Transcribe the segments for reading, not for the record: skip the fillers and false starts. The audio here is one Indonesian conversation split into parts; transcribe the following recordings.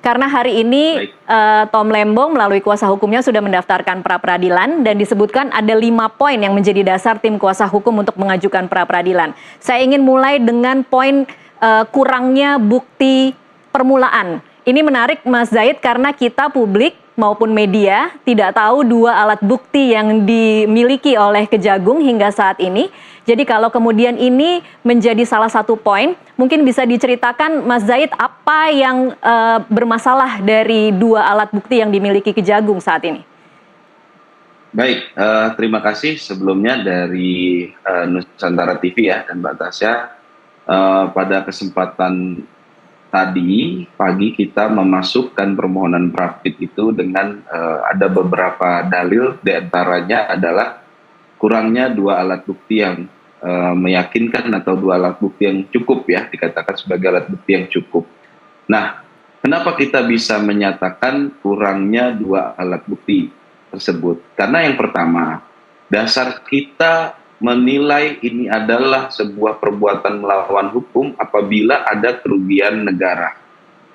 Karena hari ini Baik. Tom Lembong melalui kuasa hukumnya sudah mendaftarkan pra-peradilan dan disebutkan ada 5 poin yang menjadi dasar tim kuasa hukum untuk mengajukan pra-peradilan. Saya ingin mulai dengan poin kurangnya bukti permulaan. Ini menarik Mas Zaid karena kita publik maupun media tidak tahu 2 alat bukti yang dimiliki oleh Kejagung hingga saat ini. Jadi kalau kemudian ini menjadi salah satu poin, mungkin bisa diceritakan Mas Zaid apa yang bermasalah dari 2 alat bukti yang dimiliki Kejagung saat ini. Baik, terima kasih sebelumnya dari Nusantara TV ya dan Mbak Tasya. Pada kesempatan tadi pagi kita memasukkan permohonan pra-pit itu dengan ada beberapa dalil, diantaranya adalah kurangnya 2 alat bukti yang meyakinkan atau 2 alat bukti yang cukup ya, dikatakan sebagai alat bukti yang cukup. Nah, kenapa kita bisa menyatakan kurangnya 2 alat bukti tersebut? Karena yang pertama, dasar kita menilai ini adalah sebuah perbuatan melawan hukum apabila ada kerugian negara.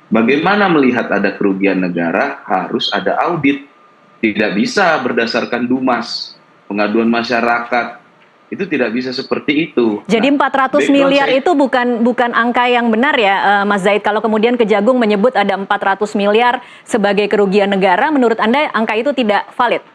Bagaimana melihat ada kerugian negara? Harus ada audit. Tidak bisa berdasarkan dumas, pengaduan masyarakat. Itu tidak bisa seperti itu. Jadi 400 miliar itu bukan angka yang benar ya Mas Zaid. Kalau kemudian Kejagung menyebut ada 400 miliar sebagai kerugian negara, menurut Anda angka itu tidak valid?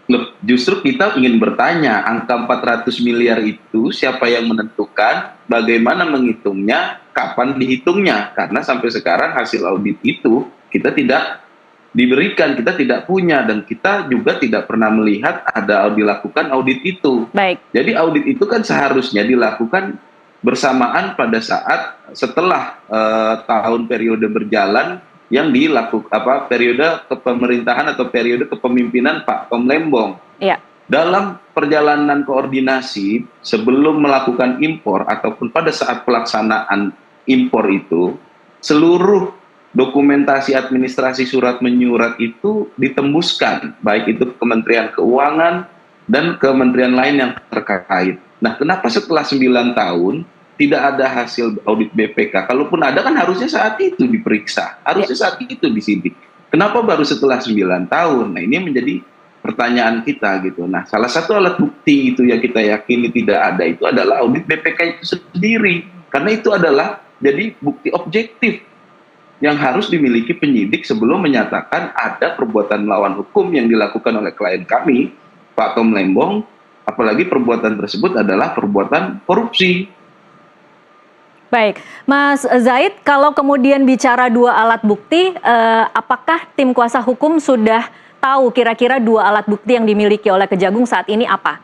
Loh, justru kita ingin bertanya, angka 400 miliar itu siapa yang menentukan, bagaimana menghitungnya, kapan dihitungnya? Karena sampai sekarang hasil audit itu kita tidak diberikan, kita tidak punya, dan kita juga tidak pernah melihat ada dilakukan audit itu. Baik. Jadi audit itu kan seharusnya dilakukan bersamaan pada saat setelah tahun periode berjalan yang dilakukan periode kepemerintahan atau periode kepemimpinan Pak Tom Lembong. Iya. Dalam perjalanan koordinasi sebelum melakukan impor ataupun pada saat pelaksanaan impor itu, seluruh dokumentasi administrasi surat menyurat itu ditembuskan, baik itu Kementerian Keuangan dan kementerian lain yang terkait. Nah, kenapa setelah 9 tahun tidak ada hasil audit BPK? Kalaupun ada kan harusnya saat itu diperiksa, harusnya saat itu disidik. Kenapa baru setelah 9 tahun? Nah, ini menjadi pertanyaan kita gitu. Nah, salah satu alat bukti itu yang kita yakini tidak ada itu adalah audit BPK itu sendiri. Karena itu adalah jadi bukti objektif yang harus dimiliki penyidik sebelum menyatakan ada perbuatan melawan hukum yang dilakukan oleh klien kami, Pak Tom Lembong, apalagi perbuatan tersebut adalah perbuatan korupsi. Baik, Mas Zaid, kalau kemudian bicara 2 alat bukti, apakah tim kuasa hukum sudah tahu kira-kira 2 alat bukti yang dimiliki oleh Kejagung saat ini apa?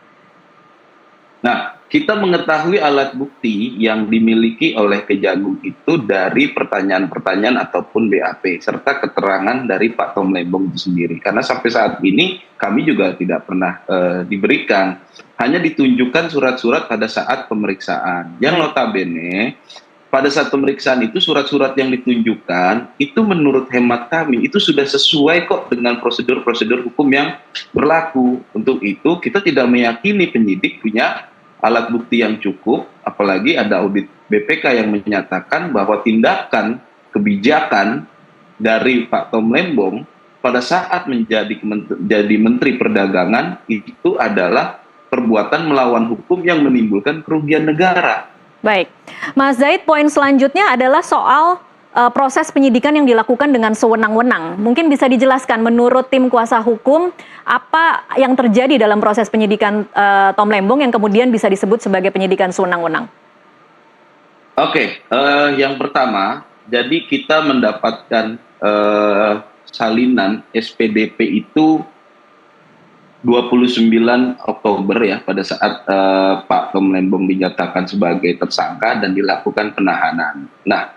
Nah, kita mengetahui alat bukti yang dimiliki oleh Kejagung itu dari pertanyaan-pertanyaan ataupun BAP, serta keterangan dari Pak Tom Lembong itu sendiri. Karena sampai saat ini kami juga tidak pernah diberikan. Hanya ditunjukkan surat-surat pada saat pemeriksaan. Yang notabene, pada saat pemeriksaan itu surat-surat yang ditunjukkan, itu menurut hemat kami, itu sudah sesuai kok dengan prosedur-prosedur hukum yang berlaku. Untuk itu, kita tidak meyakini penyidik punya alat bukti yang cukup, apalagi ada audit BPK yang menyatakan bahwa tindakan kebijakan dari Pak Tom Lembong pada saat menjadi Menteri Perdagangan itu adalah perbuatan melawan hukum yang menimbulkan kerugian negara. Baik, Mas Zaid, poin selanjutnya adalah soal proses penyidikan yang dilakukan dengan sewenang-wenang. Mungkin bisa dijelaskan menurut tim kuasa hukum apa yang terjadi dalam proses penyidikan Tom Lembong yang kemudian bisa disebut sebagai penyidikan sewenang-wenang? Oke, yang pertama, jadi kita mendapatkan salinan SPDP itu 29 Oktober ya, pada saat Pak Tom Lembong dinyatakan sebagai tersangka dan dilakukan penahanan. Nah,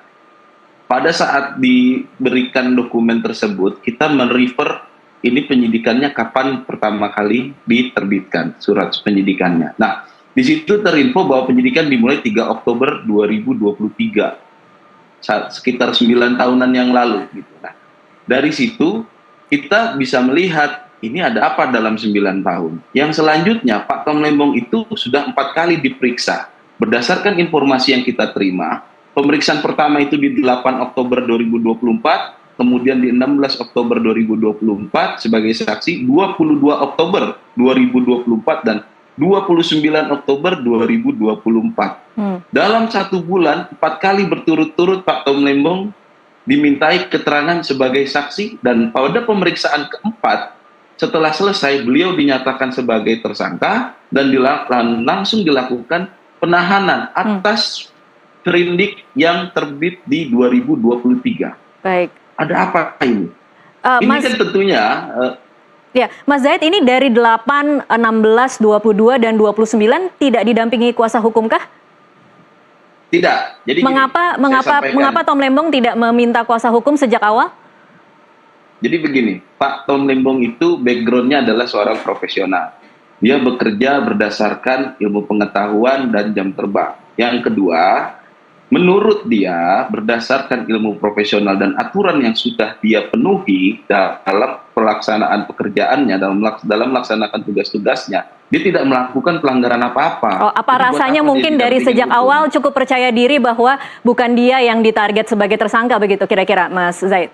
pada saat diberikan dokumen tersebut, kita merefer ini penyidikannya kapan pertama kali diterbitkan surat penyidikannya. Nah, di situ terinfo bahwa penyidikan dimulai 3 Oktober 2023, sekitar 9 tahunan yang lalu. Gitu. Nah, dari situ kita bisa melihat ini ada apa dalam 9 tahun. Yang selanjutnya, Pak Tom Lembong itu sudah 4 kali diperiksa. Berdasarkan informasi yang kita terima, pemeriksaan pertama itu di 8 Oktober 2024, kemudian di 16 Oktober 2024 sebagai saksi, 22 Oktober 2024 dan 29 Oktober 2024. Dalam 1 bulan 4 kali berturut-turut Pak Tom Lembong dimintai keterangan sebagai saksi, dan pada pemeriksaan keempat setelah selesai beliau dinyatakan sebagai tersangka dan langsung dilakukan penahanan atas sprindik yang terbit di 2023. Baik. Ada apa ini? Ini Mas, kan tentunya ya, Mas Zaid, ini dari 8, 16, 22 dan 29 tidak didampingi kuasa hukum kah? tidak. Jadi Mengapa Tom Lembong tidak meminta kuasa hukum sejak awal? Jadi begini, Pak Tom Lembong itu backgroundnya adalah seorang profesional. Dia bekerja berdasarkan ilmu pengetahuan dan jam terbang. Yang kedua, menurut dia berdasarkan ilmu profesional dan aturan yang sudah dia penuhi dalam pelaksanaan pekerjaannya, dalam melaksanakan tugas-tugasnya, dia tidak melakukan pelanggaran apa-apa. Apa rasanya mungkin dari sejak awal cukup percaya diri bahwa bukan dia yang ditarget sebagai tersangka begitu kira-kira, Mas Zaid?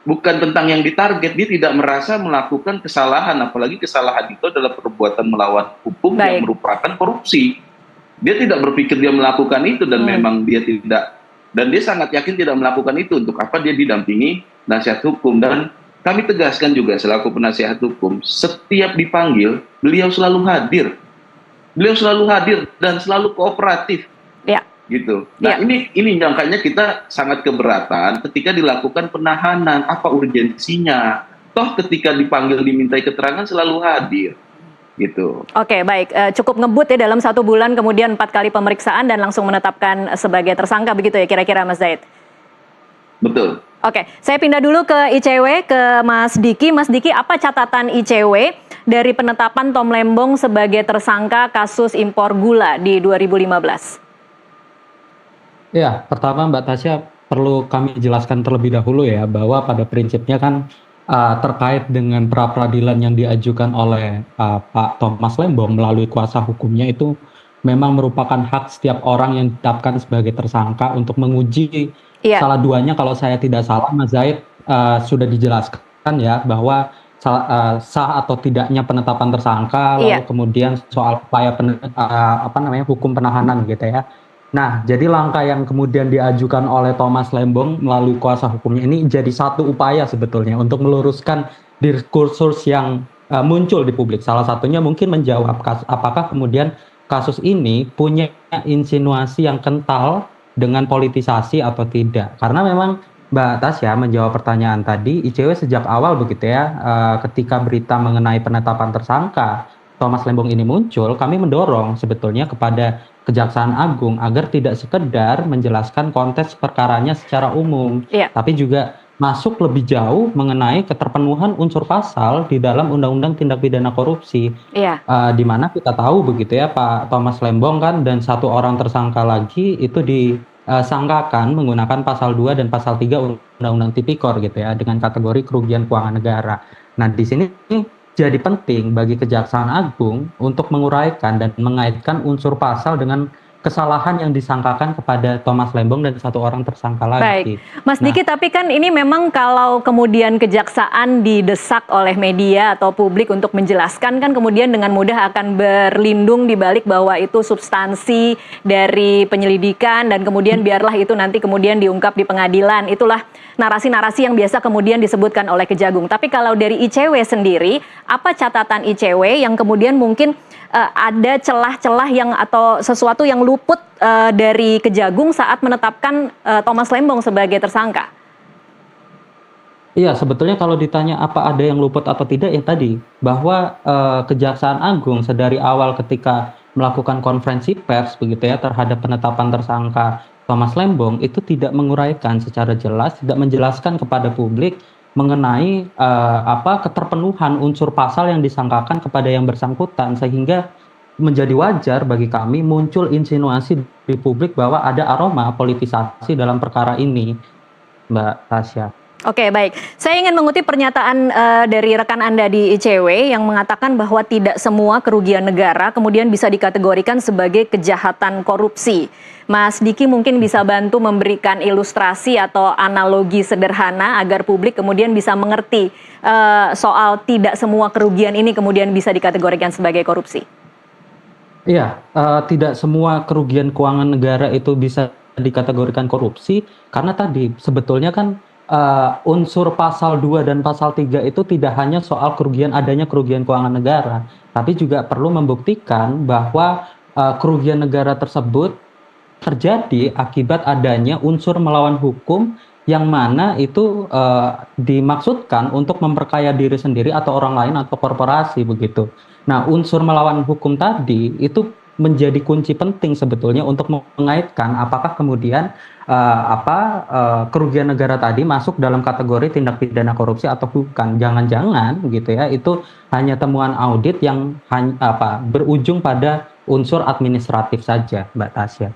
Bukan tentang yang ditarget, dia tidak merasa melakukan kesalahan, apalagi kesalahan itu adalah perbuatan melawan hukum yang merupakan korupsi. Dia tidak berpikir dia melakukan itu, dan memang dia tidak, dan dia sangat yakin tidak melakukan itu. Untuk apa dia didampingi nasihat hukum? Dan kami tegaskan juga selaku penasihat hukum, setiap dipanggil beliau selalu hadir, dan selalu kooperatif. Ya. Gitu. Nah, ini makanya kita sangat keberatan ketika dilakukan penahanan. Apa urgensinya? Toh ketika dipanggil dimintai keterangan selalu hadir. Gitu. Oke, baik. Cukup ngebut ya dalam 1 bulan, kemudian 4 kali pemeriksaan dan langsung menetapkan sebagai tersangka begitu ya kira-kira, Mas Zaid? Betul. Oke, saya pindah dulu ke ICW, ke Mas Diki. Mas Diki, apa catatan ICW dari penetapan Tom Lembong sebagai tersangka kasus impor gula di 2015? Ya, pertama Mbak Tasya perlu kami jelaskan terlebih dahulu ya, bahwa pada prinsipnya kan terkait dengan pra-peradilan yang diajukan oleh Pak Thomas Lembong melalui kuasa hukumnya itu memang merupakan hak setiap orang yang ditetapkan sebagai tersangka untuk menguji salah duanya. Kalau saya tidak salah, Mas Zaid sudah dijelaskan ya bahwa sah atau tidaknya penetapan tersangka, lalu kemudian soal upaya hukum penahanan gitu ya. Nah, jadi langkah yang kemudian diajukan oleh Thomas Lembong melalui kuasa hukumnya ini jadi satu upaya sebetulnya untuk meluruskan diskursus yang muncul di publik. Salah satunya mungkin menjawab apakah kemudian kasus ini punya insinuasi yang kental dengan politisasi atau tidak. Karena memang Mbak Tasya menjawab pertanyaan tadi, ICW sejak awal begitu ya, ketika berita mengenai penetapan tersangka Thomas Lembong ini muncul, kami mendorong sebetulnya kepada Kejaksaan Agung agar tidak sekedar menjelaskan konteks perkaranya secara umum, tapi juga masuk lebih jauh mengenai keterpenuhan unsur pasal di dalam Undang-Undang Tindak Pidana Korupsi, di mana kita tahu begitu ya, Pak Thomas Lembong kan dan 1 orang tersangka lagi itu disangkakan menggunakan pasal 2 dan pasal 3 Undang-Undang Tipikor gitu ya, dengan kategori kerugian keuangan negara. Nah, di sini jadi penting bagi Kejaksaan Agung untuk menguraikan dan mengaitkan unsur pasal dengan kesalahan yang disangkakan kepada Thomas Lembong dan 1 orang tersangka lagi. Baik, Mas Diki, tapi kan ini memang kalau kemudian kejaksaan didesak oleh media atau publik untuk menjelaskan, kan kemudian dengan mudah akan berlindung di balik bahwa itu substansi dari penyelidikan dan kemudian biarlah itu nanti kemudian diungkap di pengadilan. Itulah narasi-narasi yang biasa kemudian disebutkan oleh Kejagung. Tapi kalau dari ICW sendiri, apa catatan ICW yang kemudian mungkin ada celah-celah yang atau sesuatu yang luput dari Kejagung saat menetapkan Thomas Lembong sebagai tersangka? Iya, sebetulnya kalau ditanya apa ada yang luput atau tidak, ya tadi bahwa Kejaksaan Agung sedari awal ketika melakukan konferensi pers begitu ya terhadap penetapan tersangka Thomas Lembong itu tidak menguraikan secara jelas, tidak menjelaskan kepada publik mengenai keterpenuhan unsur pasal yang disangkakan kepada yang bersangkutan, sehingga menjadi wajar bagi kami muncul insinuasi di publik bahwa ada aroma politisasi dalam perkara ini, Mbak Tasya. Oke, baik. Saya ingin mengutip pernyataan dari rekan Anda di ICW yang mengatakan bahwa tidak semua kerugian negara kemudian bisa dikategorikan sebagai kejahatan korupsi. Mas Diki mungkin bisa bantu memberikan ilustrasi atau analogi sederhana agar publik kemudian bisa mengerti soal tidak semua kerugian ini kemudian bisa dikategorikan sebagai korupsi. Iya, tidak semua kerugian keuangan negara itu bisa dikategorikan korupsi, karena tadi sebetulnya kan unsur pasal 2 dan pasal 3 itu tidak hanya soal adanya kerugian keuangan negara, tapi juga perlu membuktikan bahwa kerugian negara tersebut terjadi akibat adanya unsur melawan hukum yang mana itu dimaksudkan untuk memperkaya diri sendiri atau orang lain atau korporasi begitu. Nah, unsur melawan hukum tadi itu menjadi kunci penting sebetulnya untuk mengaitkan apakah kemudian kerugian negara tadi masuk dalam kategori tindak pidana korupsi atau bukan. Jangan-jangan gitu ya, itu hanya temuan audit yang berujung pada unsur administratif saja, Mbak Tasya.